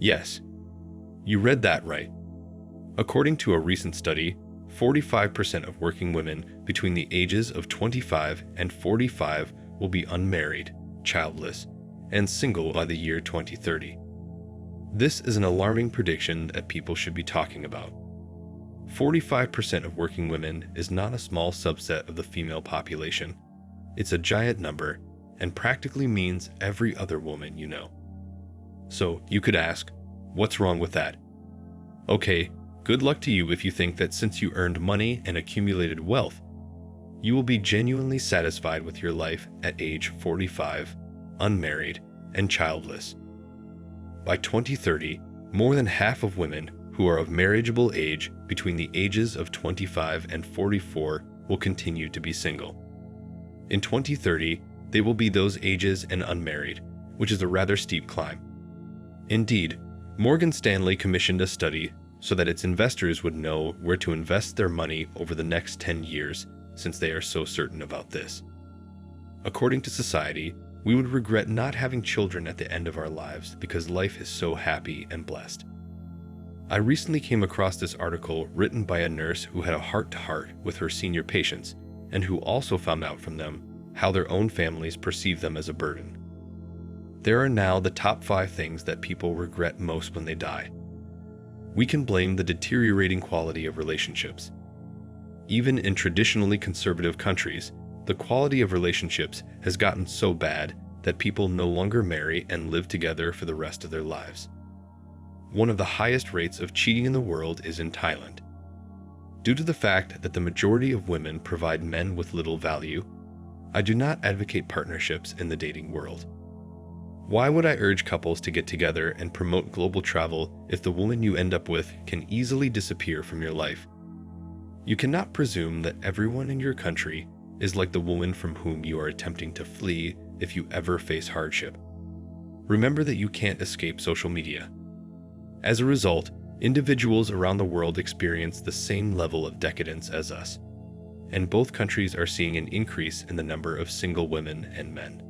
Yes, you read that right. According to a recent study, 45% of working women between the ages of 25 and 45 will be unmarried, childless, and single by the year 2030. This is an alarming prediction that people should be talking about. 45% of working women is not a small subset of the female population. It's a giant number and practically means every other woman you know. So you could ask, what's wrong with that? Okay, good luck to you if you think that since you earned money and accumulated wealth, you will be genuinely satisfied with your life at age 45, unmarried, and childless. By 2030, more than half of women who are of marriageable age between the ages of 25 and 44 will continue to be single. In 2030, they will be those ages and unmarried, which is a rather steep climb. Indeed, Morgan Stanley commissioned a study so that its investors would know where to invest their money over the next 10 years, since they are so certain about this. According to society, we would regret not having children at the end of our lives because life is so happy and blessed. I recently came across this article written by a nurse who had a heart-to-heart with her senior patients and who also found out from them how their own families perceive them as a burden. There are now the top 5 things that people regret most when they die. We can blame the deteriorating quality of relationships. Even in traditionally conservative countries, the quality of relationships has gotten so bad that people no longer marry and live together for the rest of their lives. One of the highest rates of cheating in the world is in Thailand. Due to the fact that the majority of women provide men with little value, I do not advocate partnerships in the dating world. Why would I urge couples to get together and promote global travel if the woman you end up with can easily disappear from your life? You cannot presume that everyone in your country is like the woman from whom you are attempting to flee if you ever face hardship. Remember that you can't escape social media. As a result, individuals around the world experience the same level of decadence as us, and both countries are seeing an increase in the number of single women and men.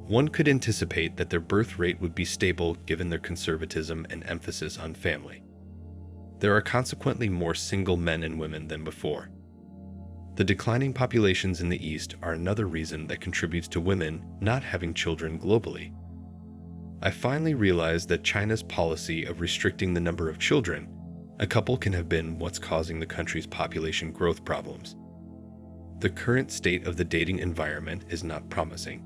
One could anticipate that their birth rate would be stable given their conservatism and emphasis on family. There are consequently more single men and women than before. The declining populations in the East are another reason that contributes to women not having children globally. I finally realized that China's policy of restricting the number of children a couple can have been what's causing the country's population growth problems. The current state of the dating environment is not promising.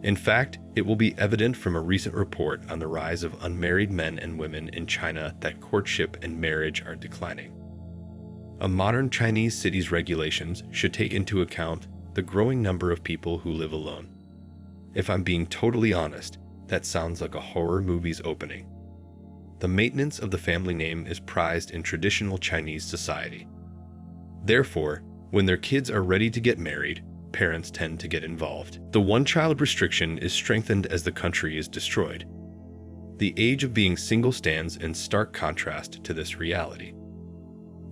In fact, it will be evident from a recent report on the rise of unmarried men and women in China that courtship and marriage are declining. A modern Chinese city's regulations should take into account the growing number of people who live alone. If I'm being totally honest, that sounds like a horror movie's opening. The maintenance of the family name is prized in traditional Chinese society. Therefore, when their kids are ready to get married, parents tend to get involved. The one-child restriction is strengthened as the country is destroyed. The age of being single stands in stark contrast to this reality.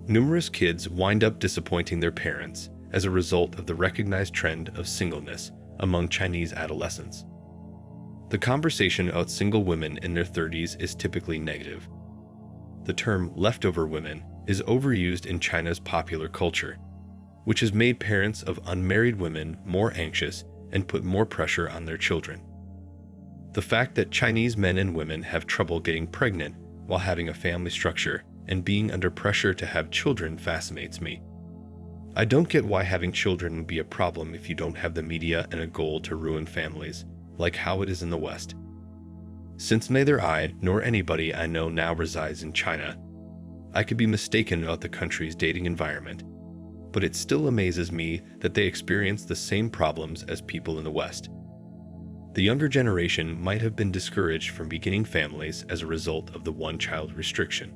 Numerous kids wind up disappointing their parents as a result of the recognized trend of singleness among Chinese adolescents. The conversation about single women in their 30s is typically negative. The term leftover women is overused in China's popular culture, which has made parents of unmarried women more anxious and put more pressure on their children. The fact that Chinese men and women have trouble getting pregnant while having a family structure and being under pressure to have children fascinates me. I don't get why having children would be a problem if you don't have the media and a goal to ruin families, like how it is in the West. Since neither I nor anybody I know now resides in China, I could be mistaken about the country's dating environment, but it still amazes me that they experience the same problems as people in the West. The younger generation might have been discouraged from beginning families as a result of the one-child restriction.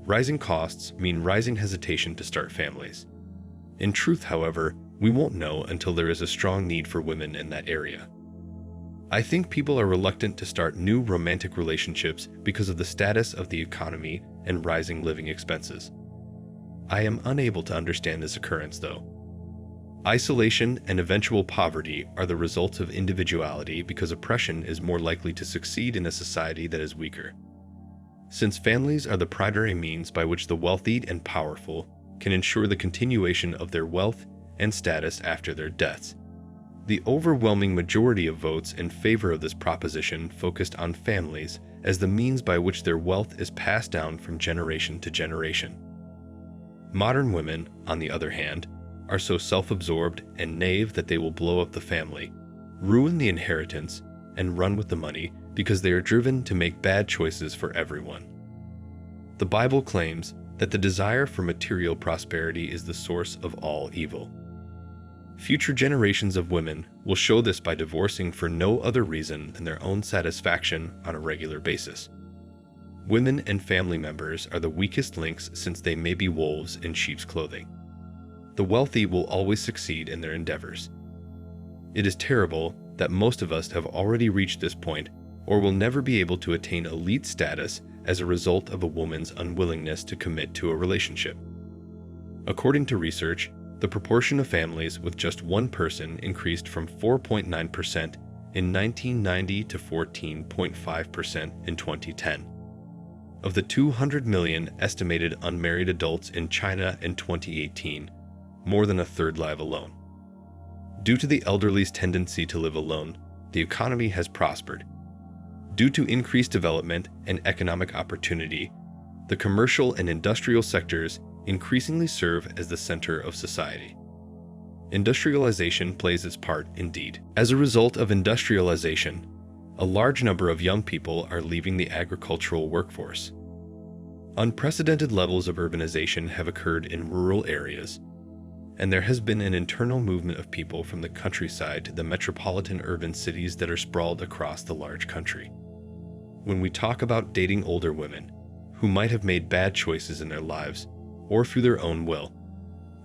Rising costs mean rising hesitation to start families. In truth, however, we won't know until there is a strong need for women in that area. I think people are reluctant to start new romantic relationships because of the status of the economy and rising living expenses. I am unable to understand this occurrence, though. Isolation and eventual poverty are the results of individuality because oppression is more likely to succeed in a society that is weaker. Since families are the primary means by which the wealthy and powerful can ensure the continuation of their wealth and status after their deaths, the overwhelming majority of votes in favor of this proposition focused on families as the means by which their wealth is passed down from generation to generation. Modern women, on the other hand, are so self-absorbed and naive that they will blow up the family, ruin the inheritance, and run with the money because they are driven to make bad choices for everyone. The Bible claims that the desire for material prosperity is the source of all evil. Future generations of women will show this by divorcing for no other reason than their own satisfaction on a regular basis. Women and family members are the weakest links since they may be wolves in sheep's clothing. The wealthy will always succeed in their endeavors. It is terrible that most of us have already reached this point or will never be able to attain elite status as a result of a woman's unwillingness to commit to a relationship. According to research, the proportion of families with just one person increased from 4.9% in 1990 to 14.5% in 2010. Of the 200 million estimated unmarried adults in China in 2018, more than a third live alone. Due to the elderly's tendency to live alone, the economy has prospered. Due to increased development and economic opportunity, the commercial and industrial sectors increasingly serve as the center of society. Industrialization plays its part indeed. As a result of industrialization, a large number of young people are leaving the agricultural workforce. Unprecedented levels of urbanization have occurred in rural areas, and there has been an internal movement of people from the countryside to the metropolitan urban cities that are sprawled across the large country. When we talk about dating older women, who might have made bad choices in their lives, or through their own will,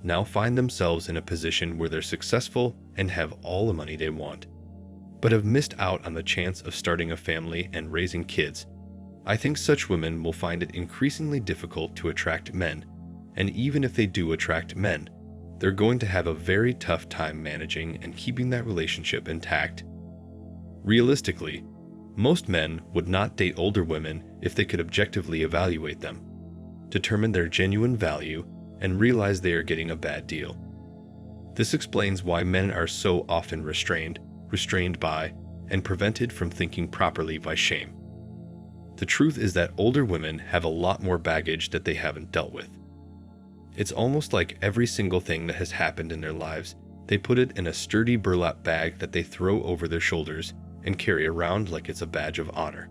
now find themselves in a position where they're successful and have all the money they want, but have missed out on the chance of starting a family and raising kids, I think such women will find it increasingly difficult to attract men, and even if they do attract men, they're going to have a very tough time managing and keeping that relationship intact. Realistically, most men would not date older women if they could objectively evaluate them, determine their genuine value, and realize they are getting a bad deal. This explains why men are so often restrained by, and prevented from thinking properly by shame. The truth is that older women have a lot more baggage that they haven't dealt with. It's almost like every single thing that has happened in their lives, they put it in a sturdy burlap bag that they throw over their shoulders and carry around like it's a badge of honor.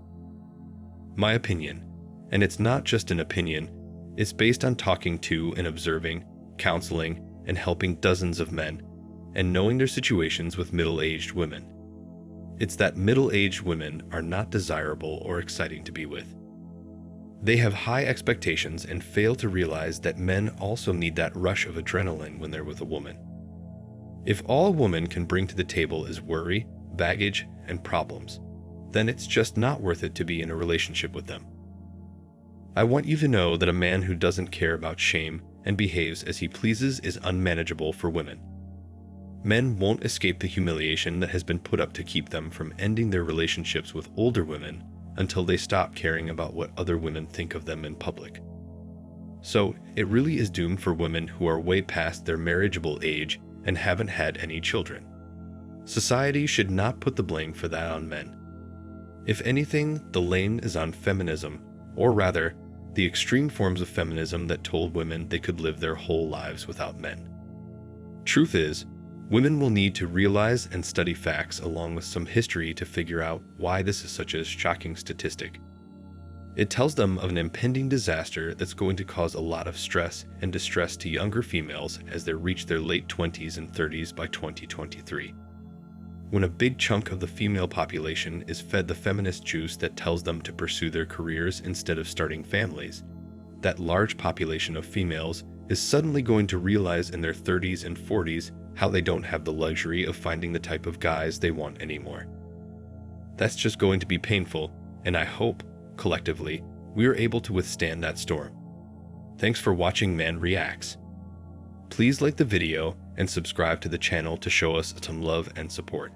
My opinion, and it's not just an opinion, it's based on talking to and observing, counseling, and helping dozens of men, and knowing their situations with middle-aged women. It's that middle-aged women are not desirable or exciting to be with. They have high expectations and fail to realize that men also need that rush of adrenaline when they're with a woman. If all a woman can bring to the table is worry, baggage, and problems, then it's just not worth it to be in a relationship with them. I want you to know that a man who doesn't care about shame and behaves as he pleases is unmanageable for women. Men won't escape the humiliation that has been put up to keep them from ending their relationships with older women until they stop caring about what other women think of them in public. So, it really is doomed for women who are way past their marriageable age and haven't had any children. Society should not put the blame for that on men. If anything, the blame is on feminism, or rather, the extreme forms of feminism that told women they could live their whole lives without men. Truth is, women will need to realize and study facts along with some history to figure out why this is such a shocking statistic. It tells them of an impending disaster that's going to cause a lot of stress and distress to younger females as they reach their late 20s and 30s by 2023. When a big chunk of the female population is fed the feminist juice that tells them to pursue their careers instead of starting families, that large population of females is suddenly going to realize in their 30s and 40s how they don't have the luxury of finding the type of guys they want anymore. That's just going to be painful, and I hope, collectively, we are able to withstand that storm. Thanks for watching Man Reacts. Please like the video and subscribe to the channel to show us some love and support.